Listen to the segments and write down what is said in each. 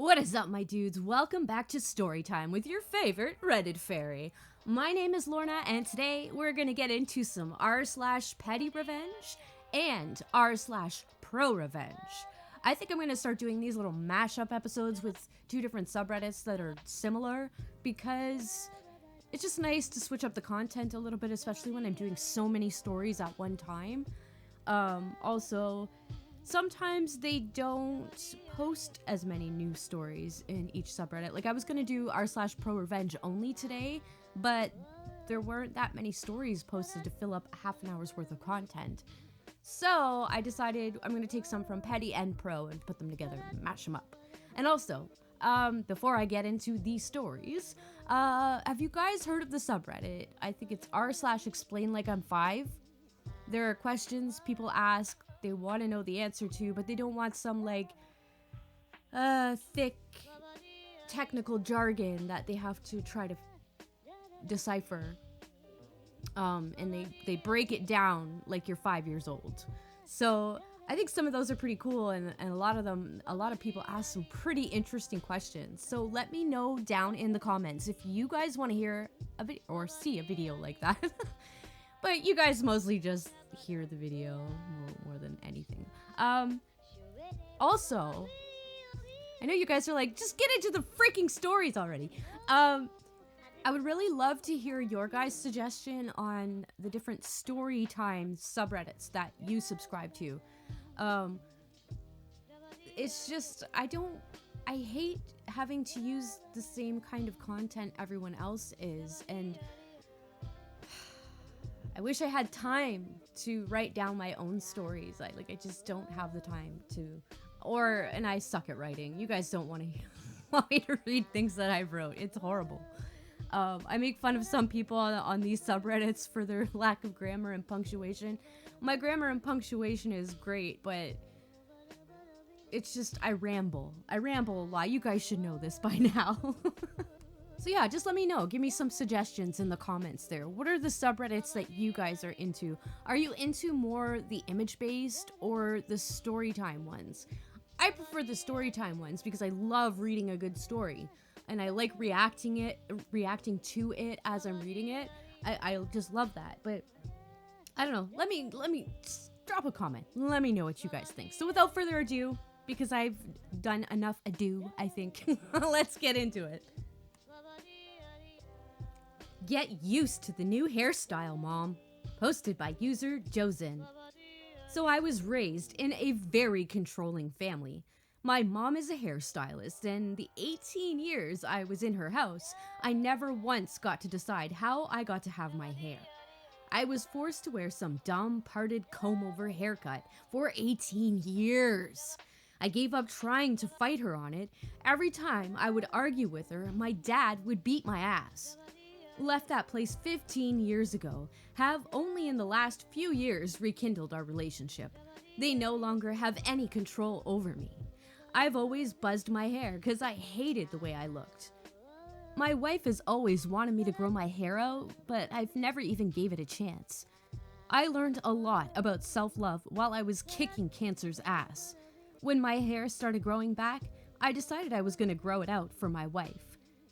What is up, my dudes? Welcome back to Storytime with your favorite Reddit fairy. My name is Lorna, and today we're gonna get into some r/PettyRevenge and r/ProRevenge. I think I'm gonna start doing these little mashup episodes with two different subreddits that are similar because it's just nice to switch up the content a little bit, especially when I'm doing so many stories at one time. Also, sometimes they don't post as many news stories in each subreddit. Like, I was gonna do r/ProRevenge only today, but there weren't that many stories posted to fill up half an hour's worth of content. So I decided I'm gonna take some from Petty and Pro and put them together and mash them up. And also, before I get into these stories, have you guys heard of the subreddit? I think it's r/explain like I'm 5. There are questions people ask they want to know the answer to, but they don't want some like thick technical jargon that they have to try to decipher. And they break it down like you're 5 years old. So I think some of those are pretty cool, and a lot of people ask some pretty interesting questions. So let me know down in the comments if you guys want to hear a video or see a video like that. But you guys mostly just hear the video more than anything. Also, I know you guys are like, just get into the freaking stories already. I would really love to hear your guys' suggestion on the different story time subreddits that you subscribe to. It's just, I hate having to use the same kind of content everyone else is, and I wish I had time to write down my own stories. I just don't have the time to, and I suck at writing. You guys don't want me to read things that I wrote. It's horrible. I make fun of some people on these subreddits for their lack of grammar and punctuation. My grammar and punctuation is great, but it's just, I ramble a lot. You guys should know this by now. So yeah, just let me know. Give me some suggestions in the comments there. What are the subreddits that you guys are into? Are you into more the image-based or the storytime ones? I prefer the storytime ones because I love reading a good story. And I like reacting to it as I'm reading it. I just love that. But I don't know. Let me just drop a comment. Let me know what you guys think. So without further ado, because I've done enough ado, I think, let's get into it. Get used to the new hairstyle, Mom. Posted by user Josen. So I was raised in a very controlling family. My mom is a hairstylist, and the 18 years I was in her house, I never once got to decide how I got to have my hair. I was forced to wear some dumb, parted comb-over haircut for 18 years. I gave up trying to fight her on it. Every time I would argue with her, my dad would beat my ass. Left that place 15 years ago, have only in the last few years rekindled our relationship. They no longer have any control over me. I've always buzzed my hair because I hated the way I looked. My wife has always wanted me to grow my hair out, but I've never even gave it a chance. I learned a lot about self-love while I was kicking cancer's ass. When my hair started growing back, I decided I was going to grow it out for my wife.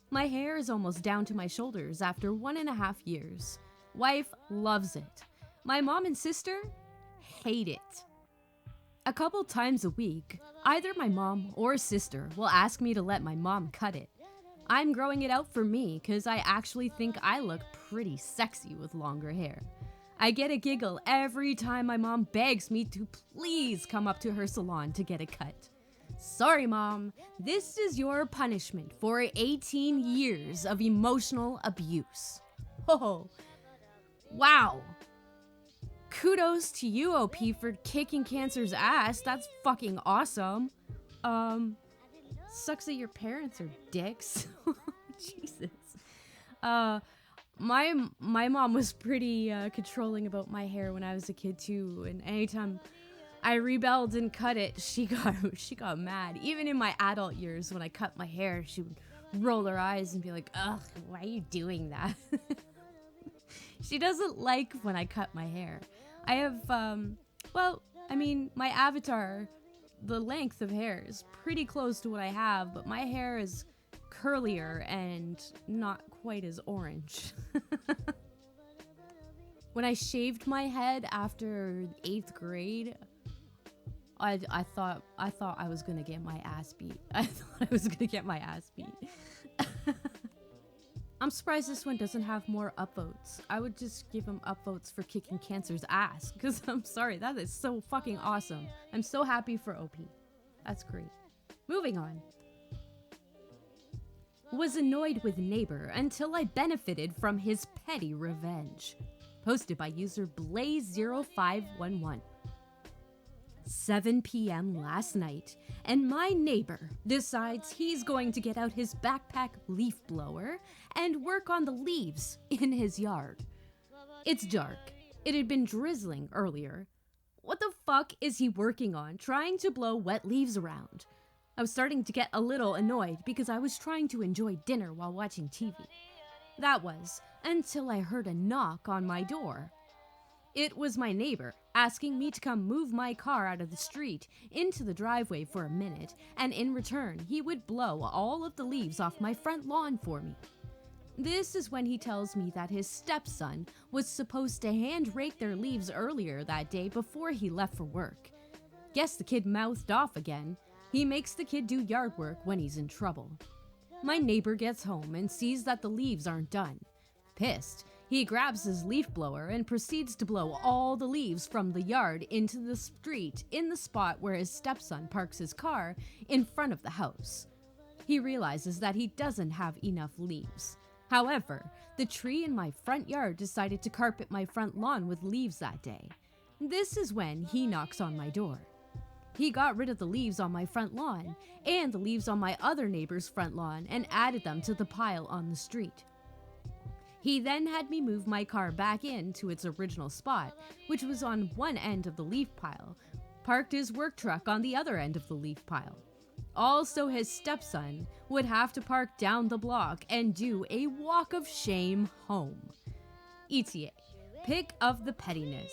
My hair is almost down to my shoulders after 1.5 years. Wife loves it. My mom and sister hate it. A couple times a week, either my mom or sister will ask me to let my mom cut it. I'm growing it out for me because I actually think I look pretty sexy with longer hair. I get a giggle every time my mom begs me to please come up to her salon to get a cut. Sorry, Mom, this is your punishment for 18 years of emotional abuse. Oh, wow. Kudos to you, OP, for kicking cancer's ass. That's fucking awesome. Sucks that your parents are dicks. Jesus. My mom was pretty controlling about my hair when I was a kid too, and anytime I rebelled and cut it, she got mad. Even in my adult years, when I cut my hair, she would roll her eyes and be like, "Ugh, why are you doing that?" She doesn't like when I cut my hair. I have, my avatar the length of hair is pretty close to what I have, but my hair is curlier and not quite as orange. When I shaved my head after 8th grade, I thought I was gonna get my ass beat. I'm surprised this one doesn't have more upvotes. I would just give him upvotes for kicking cancer's ass, because I'm sorry, that is so fucking awesome. I'm so happy for OP. That's great. Moving on. Was annoyed with Neighbour until I benefited from his petty revenge. Posted by user Blaze0511. 7 p.m. last night, and my neighbor decides he's going to get out his backpack leaf blower and work on the leaves in his yard. It's dark. It had been drizzling earlier. What the fuck is he working on, trying to blow wet leaves around? I was starting to get a little annoyed because I was trying to enjoy dinner while watching TV. That was until I heard a knock on my door. It was my neighbor asking me to come move my car out of the street into the driveway for a minute, and in return, he would blow all of the leaves off my front lawn for me. This is when he tells me that his stepson was supposed to hand rake their leaves earlier that day before he left for work. Guess the kid mouthed off again. He makes the kid do yard work when he's in trouble. My neighbor gets home and sees that the leaves aren't done. Pissed, he grabs his leaf blower and proceeds to blow all the leaves from the yard into the street in the spot where his stepson parks his car in front of the house. He realizes that he doesn't have enough leaves. However, the tree in my front yard decided to carpet my front lawn with leaves that day. This is when he knocks on my door. He got rid of the leaves on my front lawn and the leaves on my other neighbor's front lawn and added them to the pile on the street. He then had me move my car back into its original spot, which was on one end of the leaf pile, parked his work truck on the other end of the leaf pile. Also, his stepson would have to park down the block and do a walk of shame home. ETA, pick of the pettiness.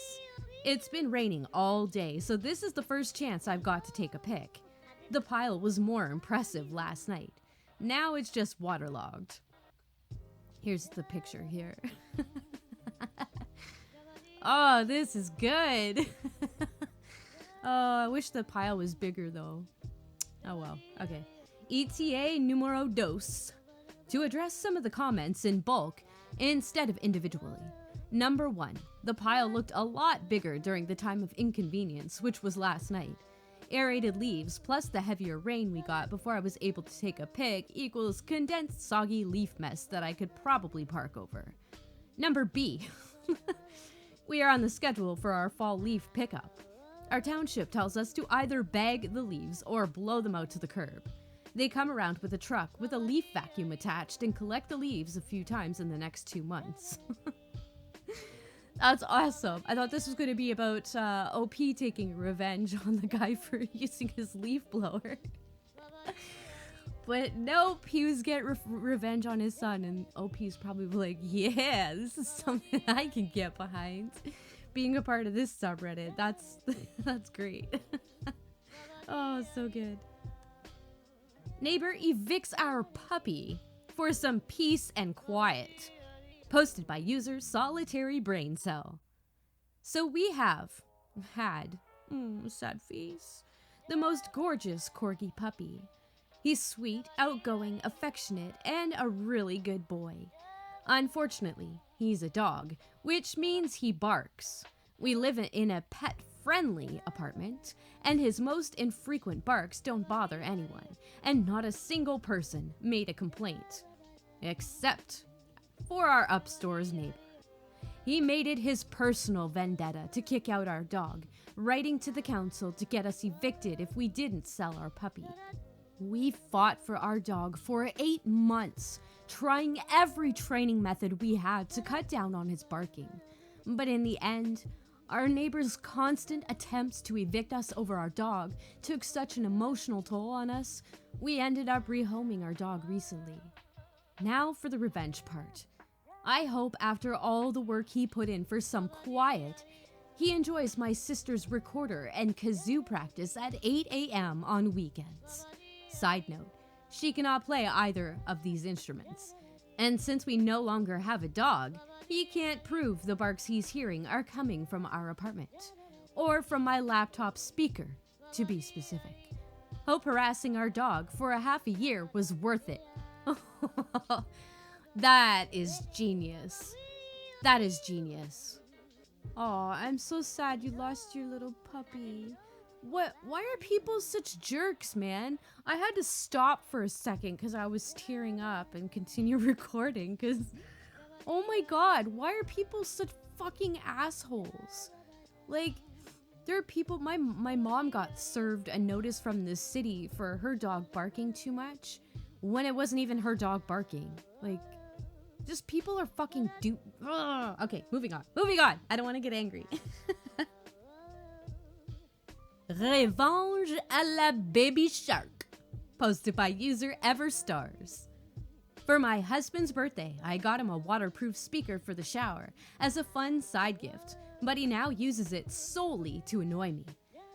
It's been raining all day, so this is the first chance I've got to take a pic. The pile was more impressive last night. Now it's just waterlogged. Here's the picture here. Oh, this is good. Oh, I wish the pile was bigger though. Oh well, okay. ETA numero dos. To address some of the comments in bulk instead of individually. Number 1, the pile looked a lot bigger during the time of inconvenience, which was last night. Aerated leaves plus the heavier rain we got before I was able to take a pic equals condensed soggy leaf mess that I could probably park over. Number B. We are on the schedule for our fall leaf pickup. Our township tells us to either bag the leaves or blow them out to the curb. They come around with a truck with a leaf vacuum attached and collect the leaves a few times in the next 2 months. That's awesome. I thought this was going to be about OP taking revenge on the guy for using his leaf blower. But nope, he was getting revenge on his son, and OP's probably like, yeah, this is something I can get behind. Being a part of this subreddit, that's great. Oh, so good. Neighbor evicts our puppy for some peace and quiet. Posted by user Solitary Brain Cell. So we have had, sad face, the most gorgeous corgi puppy. He's sweet, outgoing, affectionate, and a really good boy. Unfortunately, he's a dog, which means he barks. We live in a pet-friendly apartment, and his most infrequent barks don't bother anyone, and not a single person made a complaint. Except for our upstairs neighbor. He made it his personal vendetta to kick out our dog, writing to the council to get us evicted if we didn't sell our puppy. We fought for our dog for 8 months, trying every training method we had to cut down on his barking. But in the end, our neighbor's constant attempts to evict us over our dog took such an emotional toll on us, we ended up rehoming our dog recently. Now for the revenge part. I hope after all the work he put in for some quiet, He enjoys my sister's recorder and kazoo practice at 8 a.m. on weekends. Side note, she cannot play either of these instruments. And since we no longer have a dog, he can't prove the barks he's hearing are coming from our apartment. Or from my laptop speaker, to be specific. Hope harassing our dog for a half a year was worth it. That is genius. That is genius. Aw, I'm so sad you lost your little puppy. Why are people such jerks, man? I had to stop for a second because I was tearing up and continue recording because, oh my god, why are people such fucking assholes? Like, there are people, my mom got served a notice from the city for her dog barking too much when it wasn't even her dog barking. Like, just people are fucking Ugh. Okay, moving on. I don't want to get angry. Revenge à la baby shark. Posted by user Everstars. For my husband's birthday, I got him a waterproof speaker for the shower as a fun side gift, but he now uses it solely to annoy me.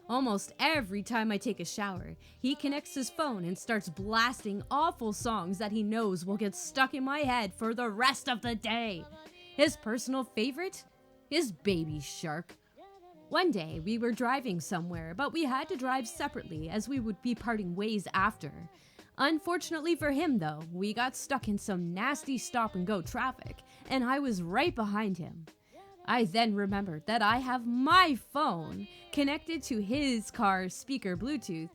Almost every time I take a shower, he connects his phone and starts blasting awful songs that he knows will get stuck in my head for the rest of the day. His personal favorite? His baby shark. One day, we were driving somewhere, but we had to drive separately as we would be parting ways after. Unfortunately for him, though, we got stuck in some nasty stop-and-go traffic, and I was right behind him. I then remembered that I have my phone connected to his car's speaker Bluetooth,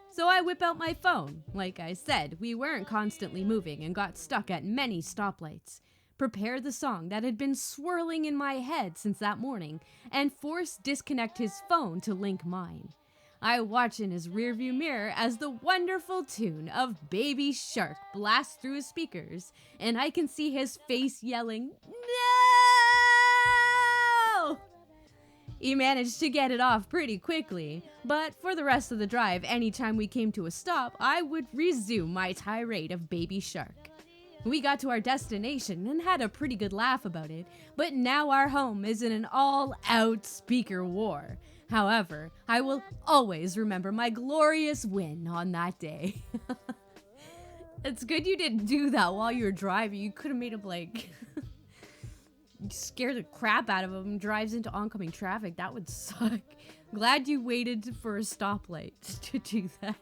so I whip out my phone. Like I said, we weren't constantly moving and got stuck at many stoplights. Prepare the song that had been swirling in my head since that morning, and force disconnect his phone to link mine. I watch in his rearview mirror as the wonderful tune of Baby Shark blasts through his speakers, and I can see his face yelling, "No!" He managed to get it off pretty quickly, but for the rest of the drive, anytime we came to a stop, I would resume my tirade of Baby Shark. We got to our destination and had a pretty good laugh about it, but now our home is in an all-out speaker war. However, I will always remember my glorious win on that day. It's good you didn't do that while you were driving. You could have made him, like, scare the crap out of him and drives into oncoming traffic. That would suck. Glad you waited for a stoplight to do that.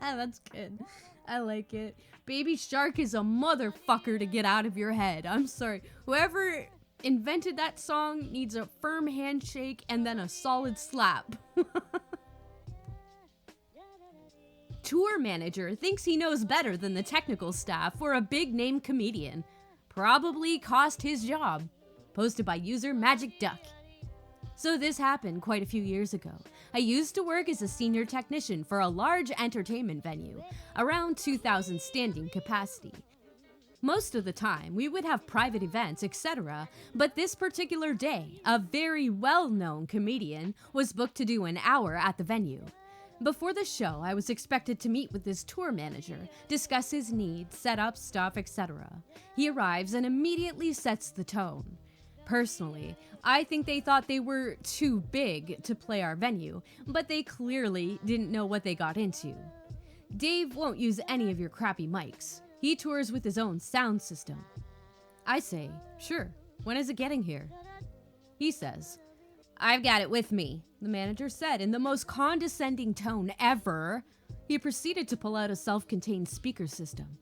That's good. I like it. Baby Shark is a motherfucker to get out of your head. I'm sorry. Whoever invented that song needs a firm handshake and then a solid slap. Tour manager thinks he knows better than the technical staff for a big name comedian. Probably cost his job. Posted by user Magic Duck. So this happened quite a few years ago. I used to work as a senior technician for a large entertainment venue, around 2,000 standing capacity. Most of the time, we would have private events, etc., but this particular day, a very well-known comedian was booked to do an hour at the venue. Before the show, I was expected to meet with this tour manager, discuss his needs, set up stuff, etc. He arrives and immediately sets the tone. Personally, I think they thought they were too big to play our venue, but they clearly didn't know what they got into. Dave won't use any of your crappy mics. He tours with his own sound system. I say, sure, when is it getting here? He says, I've got it with me, the manager said in the most condescending tone ever. He proceeded to pull out a self-contained speaker system,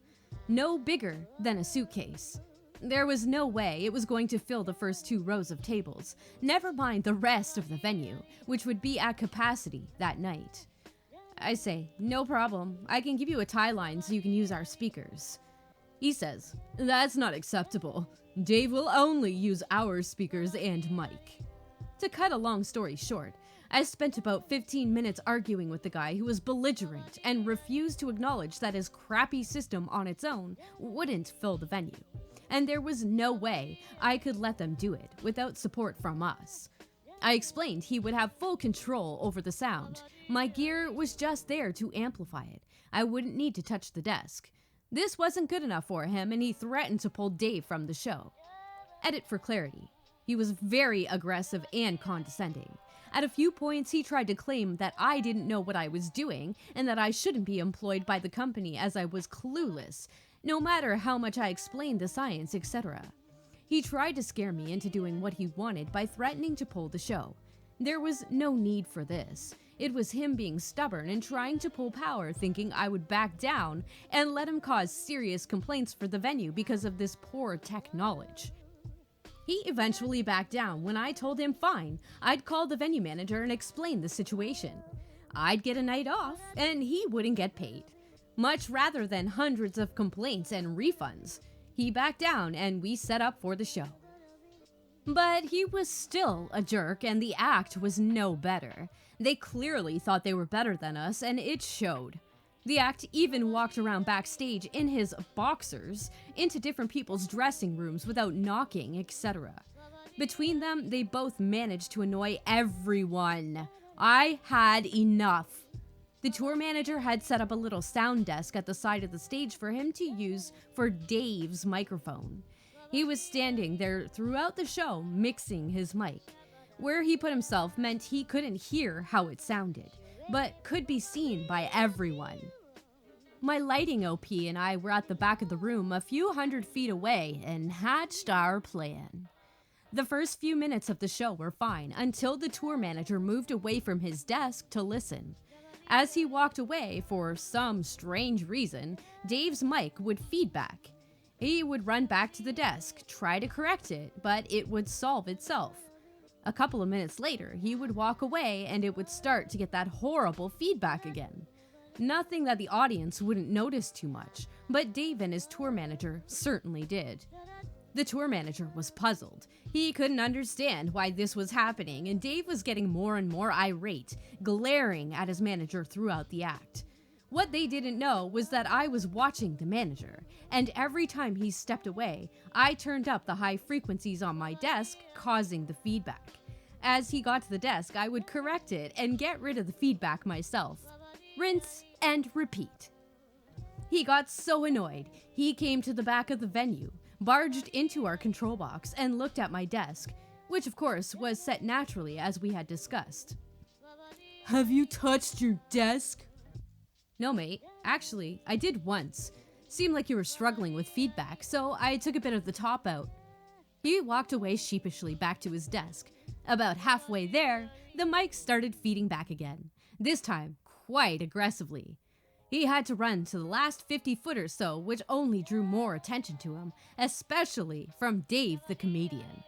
no bigger than a suitcase. There was no way it was going to fill the first 2 rows of tables, never mind the rest of the venue, which would be at capacity that night. I say, no problem, I can give you a tie line so you can use our speakers. He says, that's not acceptable. Dave will only use our speakers and mic. To cut a long story short, I spent about 15 minutes arguing with the guy who was belligerent and refused to acknowledge that his crappy system on its own wouldn't fill the venue. And there was no way I could let them do it without support from us. I explained he would have full control over the sound. My gear was just there to amplify it. I wouldn't need to touch the desk. This wasn't good enough for him, and he threatened to pull Dave from the show. Edit for clarity. He was very aggressive and condescending. At a few points, he tried to claim that I didn't know what I was doing and that I shouldn't be employed by the company as I was clueless, no matter how much I explained the science, etc. He tried to scare me into doing what he wanted by threatening to pull the show. There was no need for this. It was him being stubborn and trying to pull power, thinking I would back down and let him cause serious complaints for the venue because of this poor tech knowledge. He eventually backed down when I told him fine, I'd call the venue manager and explain the situation. I'd get a night off and he wouldn't get paid. Much rather than hundreds of complaints and refunds, he backed down and we set up for the show. But he was still a jerk and the act was no better. They clearly thought they were better than us and it showed. The act even walked around backstage in his boxers into different people's dressing rooms without knocking, etc. Between them, they both managed to annoy everyone. I had enough. The tour manager had set up a little sound desk at the side of the stage for him to use for Dave's microphone. He was standing there throughout the show mixing his mic. Where he put himself meant he couldn't hear how it sounded, but could be seen by everyone. My lighting OP and I were at the back of the room a few hundred feet away and hatched our plan. The first few minutes of the show were fine until the tour manager moved away from his desk to listen. As he walked away, for some strange reason, Dave's mic would feedback. He would run back to the desk, try to correct it, but it would solve itself. A couple of minutes later, he would walk away and it would start to get that horrible feedback again. Nothing that the audience wouldn't notice too much, but Dave and his tour manager certainly did. The tour manager was puzzled. He couldn't understand why this was happening, and Dave was getting more and more irate, glaring at his manager throughout the act. What they didn't know was that I was watching the manager, and every time he stepped away, I turned up the high frequencies on my desk, causing the feedback. As he got to the desk, I would correct it and get rid of the feedback myself. Rinse and repeat. He got so annoyed, he came to the back of the venue, barged into our control box, and looked at my desk, which of course was set naturally as we had discussed. "Have you touched your desk?" "No, mate. Actually, I did once. Seemed like you were struggling with feedback, so I took a bit of the top out." He walked away sheepishly back to his desk. About halfway there, the mic started feeding back again, this time quite aggressively. He had to run to the last 50 foot or so, which only drew more attention to him, especially from Dave the comedian.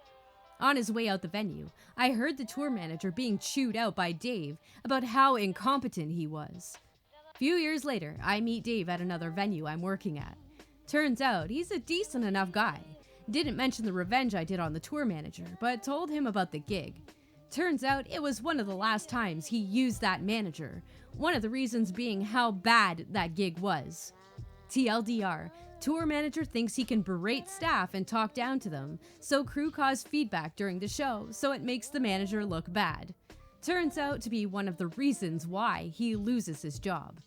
On his way out the venue, I heard the tour manager being chewed out by Dave about how incompetent he was. Few years later, I meet Dave at another venue I'm working at. Turns out he's a decent enough guy. Didn't mention the revenge I did on the tour manager, but told him about the gig. Turns out it was one of the last times he used that manager, one of the reasons being how bad that gig was. TLDR, tour manager thinks he can berate staff and talk down to them, so crew cause feedback during the show so it makes the manager look bad. Turns out to be one of the reasons why he loses his job.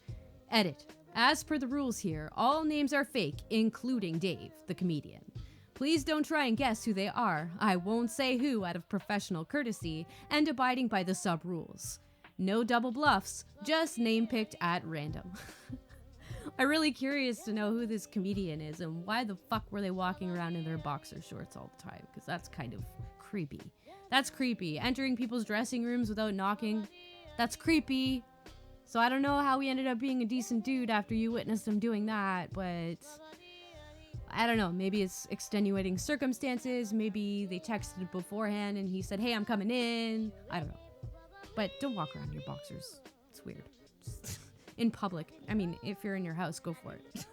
Edit. As per the rules here, all names are fake, including Dave, the comedian. Please don't try and guess who they are. I won't say who out of professional courtesy and abiding by the sub-rules. No double bluffs, just name-picked at random. I'm really curious to know who this comedian is and why the fuck were they walking around in their boxer shorts all the time, because that's kind of creepy. That's creepy. Entering people's dressing rooms without knocking, that's creepy. So I don't know how he ended up being a decent dude after you witnessed him doing that, but I don't know, maybe it's extenuating circumstances, maybe they texted beforehand and he said, "Hey, I'm coming in." I don't know. But don't walk around in your boxers. It's weird. Just in public. I mean, if you're in your house, go for it.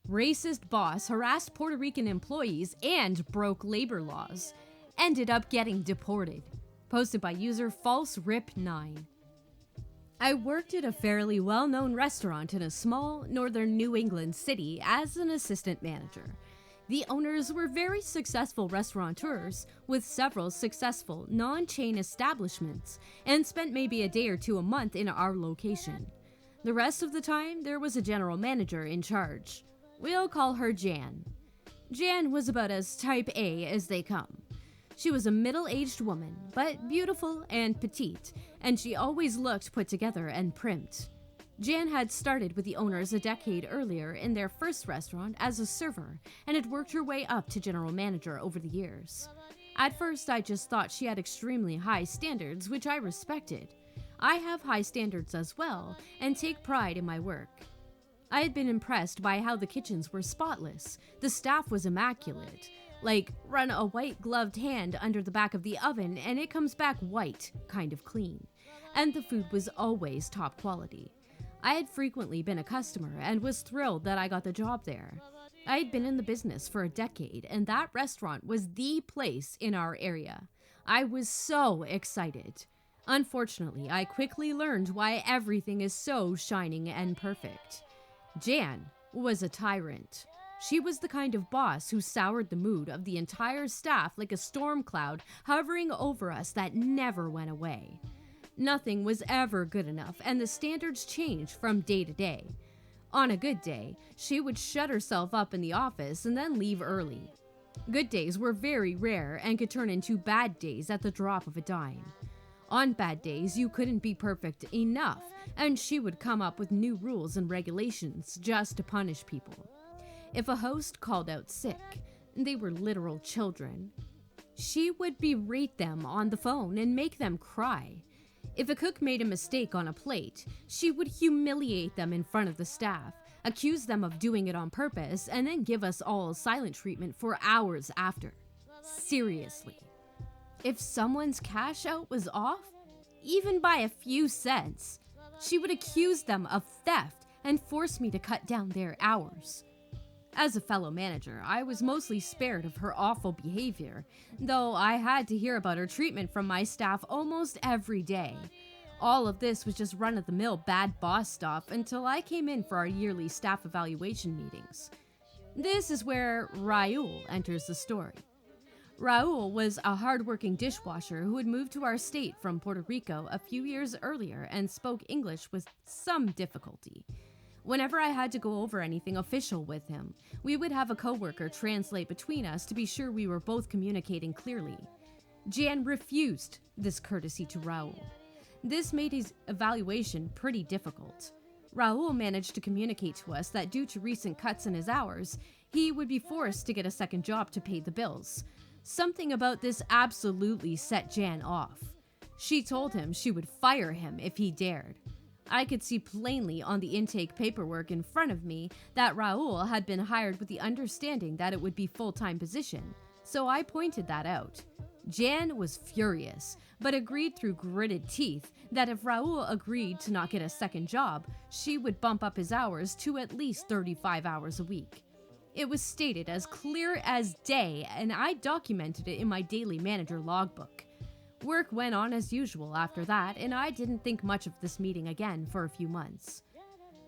Racist boss harassed Puerto Rican employees and broke labor laws. Ended up getting deported. Posted by user FalseRip9. I worked at a fairly well-known restaurant in a small northern New England city as an assistant manager. The owners were very successful restaurateurs with several successful non-chain establishments and spent maybe a day or two a month in our location. The rest of the time, there was a general manager in charge. We'll call her Jan. Jan was about as type A as they come. She was a middle-aged woman, but beautiful and petite, and she always looked put together and primped. Jan had started with the owners a decade earlier in their first restaurant as a server and had worked her way up to general manager over the years. At first, I just thought she had extremely high standards, which I respected. I have high standards as well and take pride in my work. I had been impressed by how the kitchens were spotless, the staff was immaculate. Like, run a white-gloved hand under the back of the oven and it comes back white, kind of clean. And the food was always top quality. I had frequently been a customer and was thrilled that I got the job there. I had been in the business for a decade and that restaurant was the place in our area. I was so excited. Unfortunately, I quickly learned why everything is so shining and perfect. Jan was a tyrant. She was the kind of boss who soured the mood of the entire staff like a storm cloud hovering over us that never went away. Nothing was ever good enough, and the standards changed from day to day. On a good day, she would shut herself up in the office and then leave early. Good days were very rare and could turn into bad days at the drop of a dime. On bad days, you couldn't be perfect enough, and she would come up with new rules and regulations just to punish people. If a host called out sick, they were literal children, she would berate them on the phone and make them cry. If a cook made a mistake on a plate, she would humiliate them in front of the staff, accuse them of doing it on purpose, and then give us all silent treatment for hours after. Seriously. If someone's cash out was off, even by a few cents, she would accuse them of theft and force me to cut down their hours. As a fellow manager, I was mostly spared of her awful behavior, though I had to hear about her treatment from my staff almost every day. All of this was just run-of-the-mill bad boss stuff until I came in for our yearly staff evaluation meetings. This is where Raul enters the story. Raul was a hard-working dishwasher who had moved to our state from Puerto Rico a few years earlier and spoke English with some difficulty. Whenever I had to go over anything official with him, we would have a coworker translate between us to be sure we were both communicating clearly. Jan refused this courtesy to Raul. This made his evaluation pretty difficult. Raul managed to communicate to us that due to recent cuts in his hours, he would be forced to get a second job to pay the bills. Something about this absolutely set Jan off. She told him she would fire him if he dared. I could see plainly on the intake paperwork in front of me that Raul had been hired with the understanding that it would be full-time position, so I pointed that out. Jan was furious, but agreed through gritted teeth that if Raul agreed to not get a second job, she would bump up his hours to at least 35 hours a week. It was stated as clear as day, and I documented it in my daily manager logbook. Work went on as usual after that, and I didn't think much of this meeting again for a few months.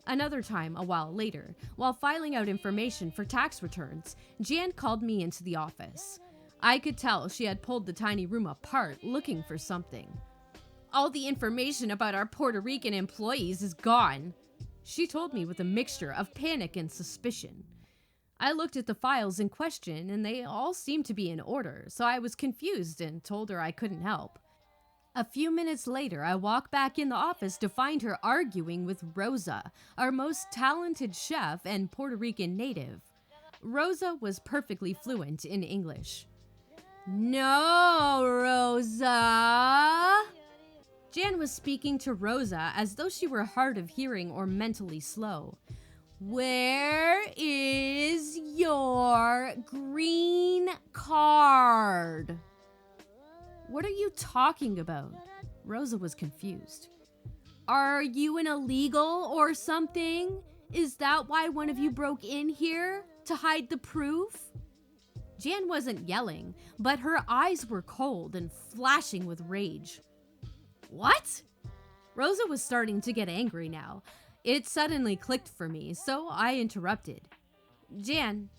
Another time, a while later, while filing out information for tax returns, Jan called me into the office. I could tell she had pulled the tiny room apart looking for something. "All the information about our Puerto Rican employees is gone," she told me with a mixture of panic and suspicion. I looked at the files in question and they all seemed to be in order, so I was confused and told her I couldn't help. A few minutes later, I walked back in the office to find her arguing with Rosa, our most talented chef and Puerto Rican native. Rosa was perfectly fluent in English. "No, Rosa!" Jan was speaking to Rosa as though she were hard of hearing or mentally slow. "Where is your green card?" "What are you talking about?" Rosa was confused. "Are you an illegal or something? Is that why one of you broke in here? To hide the proof?" Jan wasn't yelling, but her eyes were cold and flashing with rage. "What?" Rosa was starting to get angry now. It suddenly clicked for me, so I interrupted. "Jan,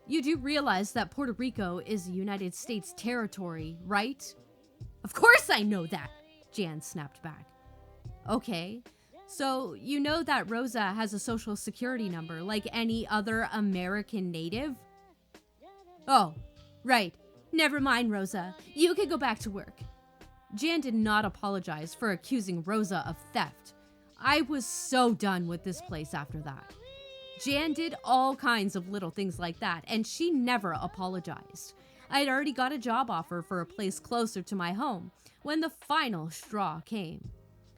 you do realize that Puerto Rico is a United States territory, right?" "Of course I know that," Jan snapped back. "Okay, so you know that Rosa has a social security number like any other American native, Oh, right. Never mind, Rosa. You can go back to work. Jan did not apologize for accusing Rosa of theft. I was so done with this place after that. Jan did all kinds of little things like that, and she never apologized. I'd already got a job offer for a place closer to my home when the final straw came.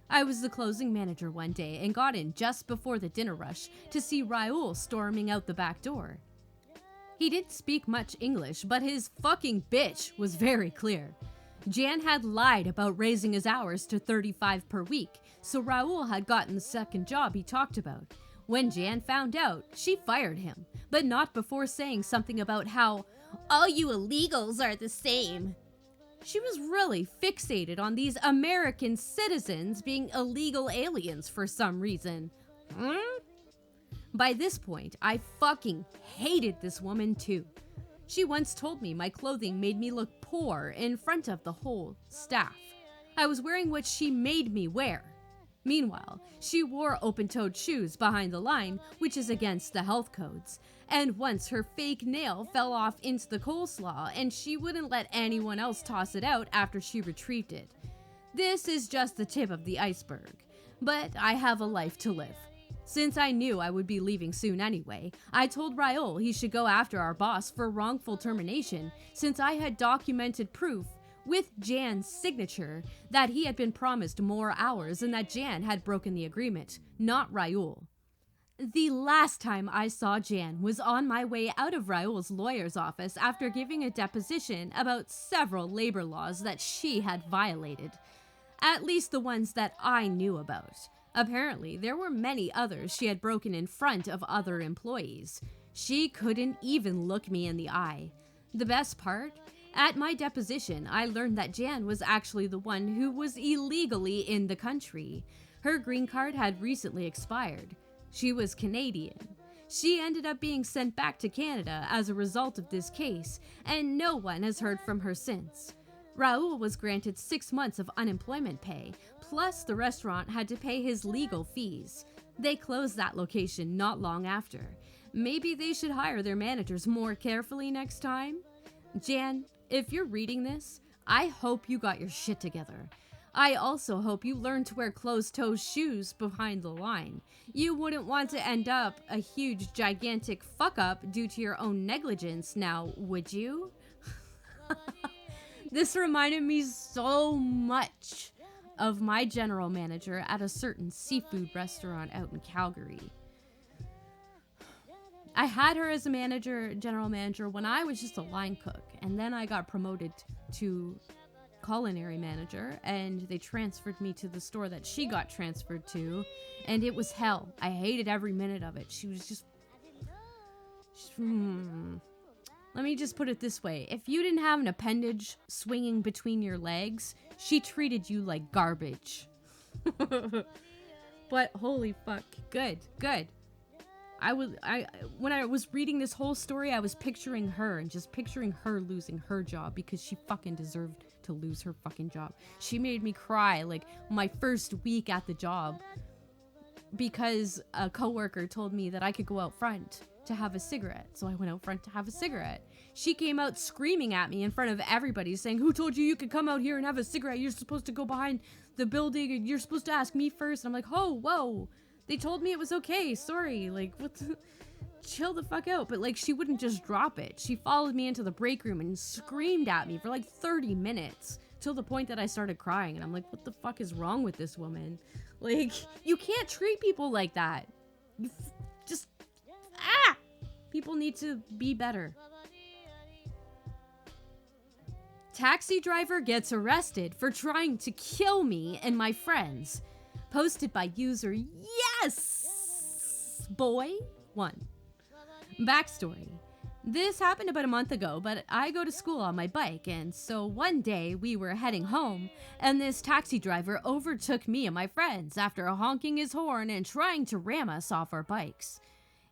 I was the closing manager one day and got in just before the dinner rush to see Raul storming out the back door. He didn't speak much English, but his fucking bitch was very clear. Jan had lied about raising his hours to 35 per week, so Raul had gotten the second job he talked about. When Jan found out, she fired him, but not before saying something about how all you illegals are the same. She was really fixated on these American citizens being illegal aliens for some reason. By this point, I fucking hated this woman too. She once told me my clothing made me look poor in front of the whole staff. I was wearing what she made me wear. Meanwhile, she wore open-toed shoes behind the line, which is against the health codes. And once her fake nail fell off into the coleslaw and she wouldn't let anyone else toss it out after she retrieved it. This is just the tip of the iceberg. But I have a life to live. Since I knew I would be leaving soon anyway, I told Raul he should go after our boss for wrongful termination since I had documented proof with Jan's signature that he had been promised more hours and that Jan had broken the agreement, not Raul. The last time I saw Jan was on my way out of Raul's lawyer's office after giving a deposition about several labor laws that she had violated. At least the ones that I knew about. Apparently, there were many others she had broken in front of other employees. She couldn't even look me in the eye. The best part? At my deposition, I learned that Jan was actually the one who was illegally in the country. Her green card had recently expired. She was Canadian. She ended up being sent back to Canada as a result of this case, and no one has heard from her since. Raul was granted 6 months of unemployment pay, plus the restaurant had to pay his legal fees. They closed that location not long after. Maybe they should hire their managers more carefully next time? Jan, if you're reading this, I hope you got your shit together. I also hope you learned to wear closed-toe shoes behind the line. You wouldn't want to end up a huge, gigantic fuck-up due to your own negligence now, would you? This reminded me so much of my general manager at a certain seafood restaurant out in Calgary. I had her as a general manager, when I was just a line cook, and then I got promoted to Culinary Manager, and they transferred me to the store that she got transferred to, and it was hell. I hated every minute of it. She was just... Let me just put it this way. If you didn't have an appendage swinging between your legs, she treated you like garbage. But holy fuck. Good. When I was reading this whole story, I was picturing her and just picturing her losing her job because she fucking deserved to lose her fucking job. She made me cry like my first week at the job because a coworker told me that I could go out front to have a cigarette. So I went out front to have a cigarette. She came out screaming at me in front of everybody saying, "Who told you you could come out here and have a cigarette? You're supposed to go behind the building and you're supposed to ask me first." And I'm like, "Oh, whoa. They told me it was okay. Sorry." Like, what the... Chill the fuck out. But like, she wouldn't just drop it. She followed me into the break room and screamed at me for like 30 minutes till the point that I started crying. And I'm like, what the fuck is wrong with this woman? Like, you can't treat people like that. People need to be better. Taxi driver gets arrested for trying to kill me and my friends. Posted by user Yes Boy 1. Backstory. This happened about a month ago, but I go to school on my bike, and so one day we were heading home, and this taxi driver overtook me and my friends after honking his horn and trying to ram us off our bikes.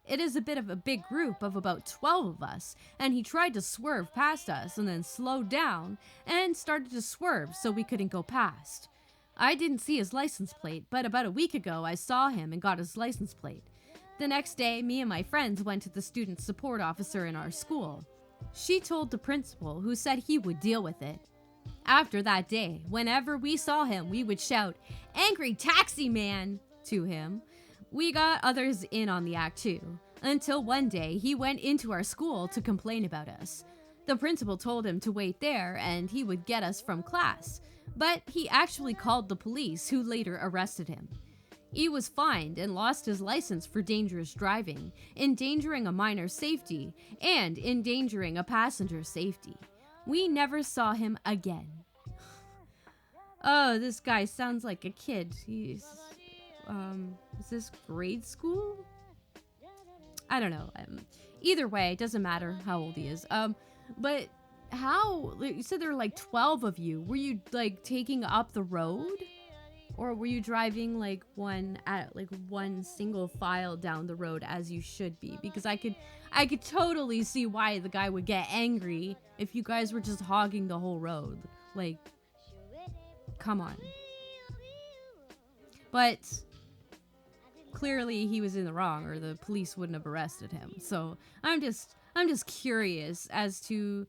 It is a bit of a big group of about 12 of us, and he tried to swerve past us and then slowed down and started to swerve so we couldn't go past. I didn't see his license plate, but about a week ago I saw him and got his license plate. The next day, me and my friends went to the student support officer in our school. She told the principal, who said he would deal with it. After that day, whenever we saw him, we would shout, "Angry taxi man!" to him. We got others in on the act too, until one day he went into our school to complain about us. The principal told him to wait there and he would get us from class, but he actually called the police, who later arrested him. He was fined and lost his license for dangerous driving, endangering a minor's safety, and endangering a passenger's safety. We never saw him again. Oh, this guy sounds like a kid. He's, is this grade school? I don't know. Either way, it doesn't matter how old he is. But how, you said there were like 12 of you. Were you like taking up the road? Or were you driving like one single file down the road as you should be? Because I could totally see why the guy would get angry if you guys were just hogging the whole road. Like, come on. But clearly he was in the wrong, or the police wouldn't have arrested him. So I'm just curious as to,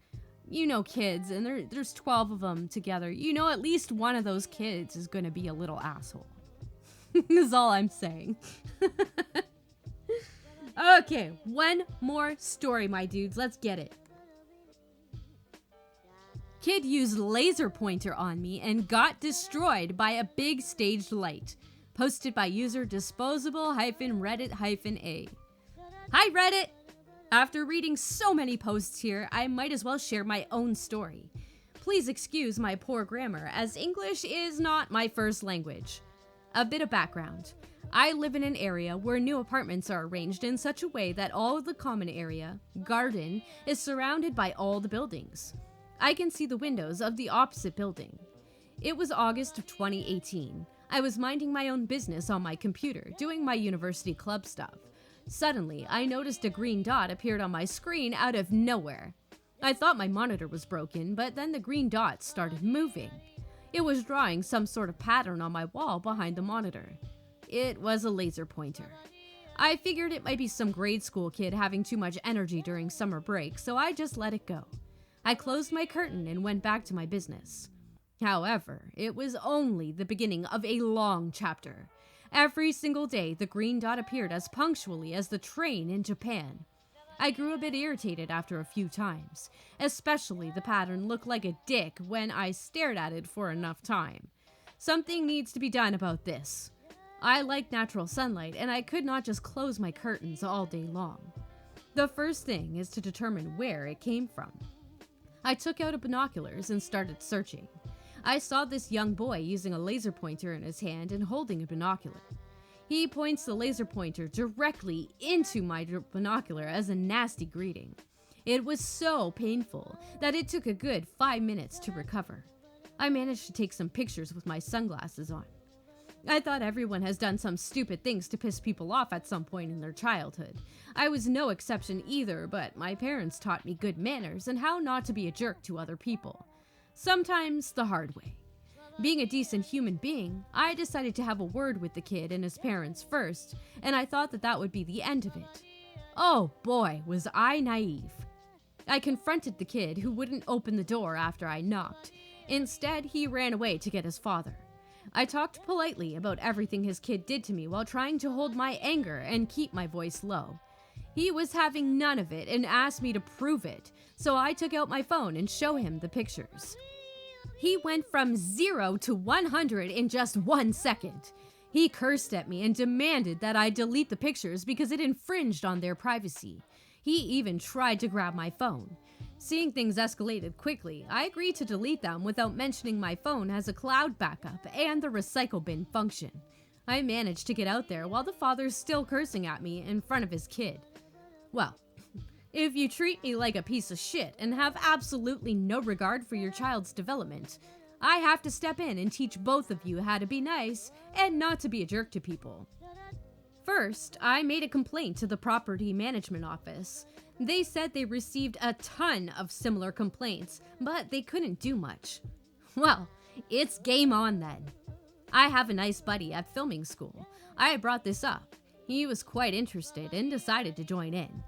you know, kids, and there's 12 of them together. You know, at least one of those kids is going to be a little asshole. Is all I'm saying. Okay, one more story, my dudes. Let's get it. Kid used laser pointer on me and got destroyed by a big staged light. Posted by user disposable-reddit-a. Hi, Reddit! After reading so many posts here, I might as well share my own story. Please excuse my poor grammar, as English is not my first language. A bit of background. I live in an area where new apartments are arranged in such a way that all of the common area, garden, is surrounded by all the buildings. I can see the windows of the opposite building. It was August of 2018. I was minding my own business on my computer, doing my university club stuff. Suddenly, I noticed a green dot appeared on my screen out of nowhere. I thought my monitor was broken, but then the green dot started moving. It was drawing some sort of pattern on my wall behind the monitor. It was a laser pointer. I figured it might be some grade school kid having too much energy during summer break, so I just let it go. I closed my curtain and went back to my business. However, it was only the beginning of a long chapter. Every single day, the green dot appeared as punctually as the train in Japan. I grew a bit irritated after a few times. Especially the pattern looked like a dick when I stared at it for enough time. Something needs to be done about this. I like natural sunlight, and I could not just close my curtains all day long. The first thing is to determine where it came from. I took out binoculars and started searching. I saw this young boy using a laser pointer in his hand and holding a binocular. He points the laser pointer directly into my binocular as a nasty greeting. It was so painful that it took a good 5 minutes to recover. I managed to take some pictures with my sunglasses on. I thought everyone has done some stupid things to piss people off at some point in their childhood. I was no exception either, but my parents taught me good manners and how not to be a jerk to other people. Sometimes the hard way. Being a decent human being, I decided to have a word with the kid and his parents first, and I thought that would be the end of it. Oh boy, was I naive. I confronted the kid, who wouldn't open the door after I knocked. Instead, he ran away to get his father. I talked politely about everything his kid did to me while trying to hold my anger and keep my voice low. He was having none of it and asked me to prove it, so I took out my phone and showed him the pictures. He went from 0 to 100 in just 1 second. He cursed at me and demanded that I delete the pictures because it infringed on their privacy. He even tried to grab my phone. Seeing things escalated quickly, I agreed to delete them without mentioning my phone has a cloud backup and the recycle bin function. I managed to get out there while the father's still cursing at me in front of his kid. Well, if you treat me like a piece of shit and have absolutely no regard for your child's development, I have to step in and teach both of you how to be nice and not to be a jerk to people. First, I made a complaint to the property management office. They said they received a ton of similar complaints, but they couldn't do much. Well, it's game on then. I have a nice buddy at filming school. I brought this up. He was quite interested and decided to join in.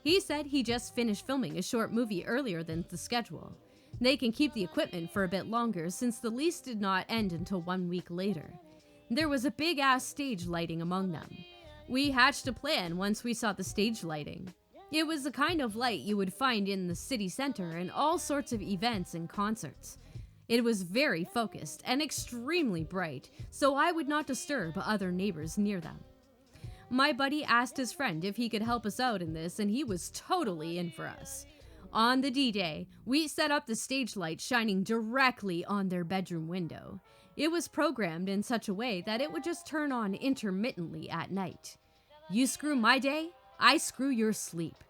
He said he just finished filming a short movie earlier than the schedule. They can keep the equipment for a bit longer since the lease did not end until 1 week later. There was a big-ass stage lighting among them. We hatched a plan once we saw the stage lighting. It was the kind of light you would find in the city center and all sorts of events and concerts. It was very focused and extremely bright, so I would not disturb other neighbors near them. My buddy asked his friend if he could help us out in this, and he was totally in for us. On the D-Day, we set up the stage light shining directly on their bedroom window. It was programmed in such a way that it would just turn on intermittently at night. You screw my day, I screw your sleep.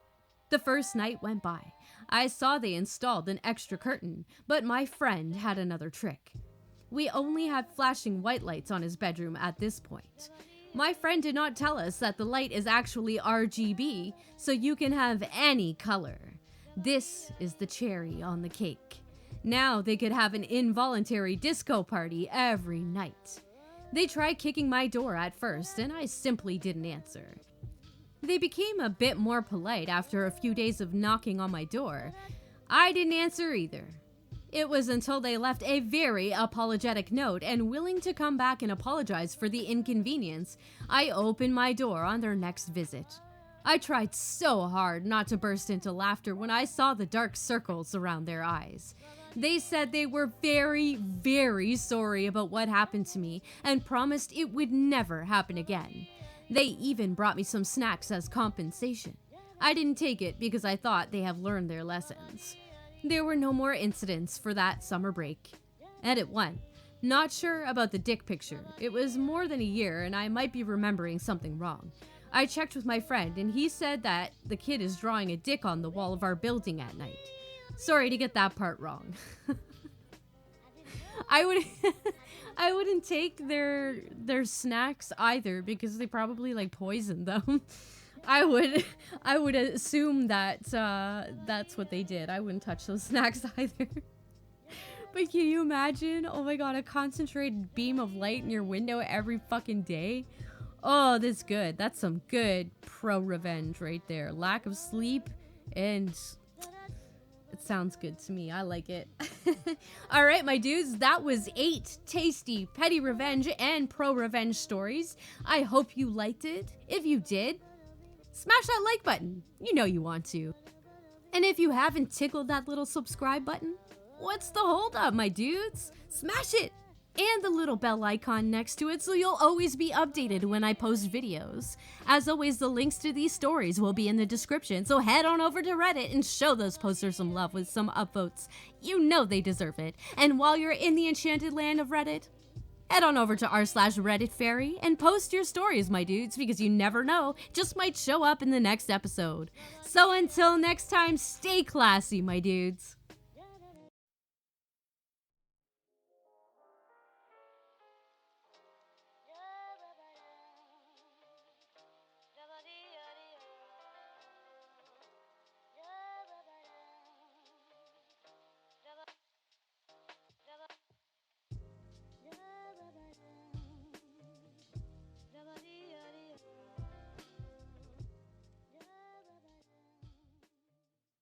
The first night went by. I saw they installed an extra curtain, but my friend had another trick. We only had flashing white lights on his bedroom at this point. My friend did not tell us that the light is actually RGB, so you can have any color. This is the cherry on the cake. Now they could have an involuntary disco party every night. They tried kicking my door at first, and I simply didn't answer. They became a bit more polite after a few days of knocking on my door. I didn't answer either. It was until they left a very apologetic note and willing to come back and apologize for the inconvenience, I opened my door on their next visit. I tried so hard not to burst into laughter when I saw the dark circles around their eyes. They said they were very, very sorry about what happened to me and promised it would never happen again. They even brought me some snacks as compensation. I didn't take it because I thought they have learned their lessons. There were no more incidents for that summer break. Edit 1. Not sure about the dick picture. It was more than a year and I might be remembering something wrong. I checked with my friend and he said that the kid is drawing a dick on the wall of our building at night. Sorry to get that part wrong. I wouldn't take their snacks either because they probably like poisoned them. I would assume that that's what they did. I wouldn't touch those snacks either. But can you imagine? Oh my god, a concentrated beam of light in your window every fucking day? Oh, that's good. That's some good pro-revenge right there. Lack of sleep and it sounds good to me. I like it. All right, my dudes, that was 8 tasty petty revenge and pro-revenge stories. I hope you liked it. If you did, smash that like button. You know you want to. And if you haven't tickled that little subscribe button, what's the hold up, my dudes? Smash it! And the little bell icon next to it so you'll always be updated when I post videos. As always, the links to these stories will be in the description, so head on over to Reddit and show those posters some love with some upvotes. You know they deserve it. And while you're in the enchanted land of Reddit, head on over to r/RedditFairy and post your stories, my dudes, because you never know, just might show up in the next episode. So until next time, stay classy, my dudes.